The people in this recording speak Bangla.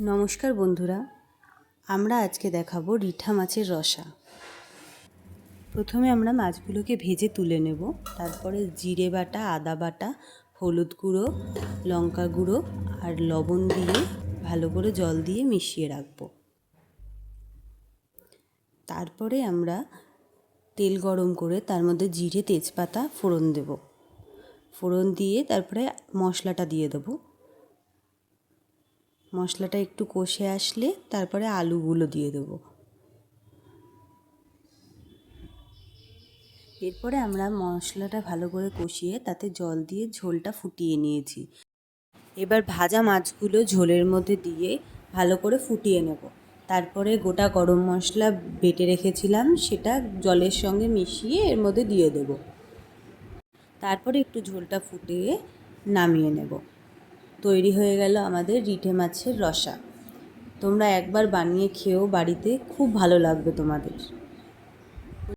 নমস্কার বন্ধুরা, আমরা আজকে দেখাবো রিঠা মাছের রসা। প্রথমে আমরা মাছগুলোকে ভেজে তুলে নেব। তারপরে জিরে বাটা, আদা বাটা, হলুদ গুঁড়ো, লঙ্কা গুঁড়ো আর লবণ দিয়ে ভালো করে জল দিয়ে মিশিয়ে রাখবো। তারপরে আমরা তেল গরম করে তার মধ্যে জিরে, তেজপাতা ফোড়ন দেব। ফোড়ন দিয়ে তারপরে মশলাটা দিয়ে দেবো। মশলাটা একটু কষে আসলে তারপরে আলুগুলো দিয়ে দেবো। এরপরে আমরা মশলাটা ভালো করে কষিয়ে তাতে জল দিয়ে ঝোলটা ফুটিয়ে নিয়েছি। এবার ভাজা মাছগুলো ঝোলের মধ্যে দিয়ে ভালো করে ফুটিয়ে নেব। তারপরে গোটা গরম মশলা বেটে রেখেছিলাম সেটা জলের সঙ্গে মিশিয়ে এর মধ্যে দিয়ে দেব। তারপরে একটু ঝোলটা ফুটিয়ে নামিয়ে নেব। তৈরি হয়ে গেল আমাদের রিঠে মাছের রসা। তোমরা একবার বানিয়ে খেও বাড়িতে, খুব ভালো লাগবে তোমাদের।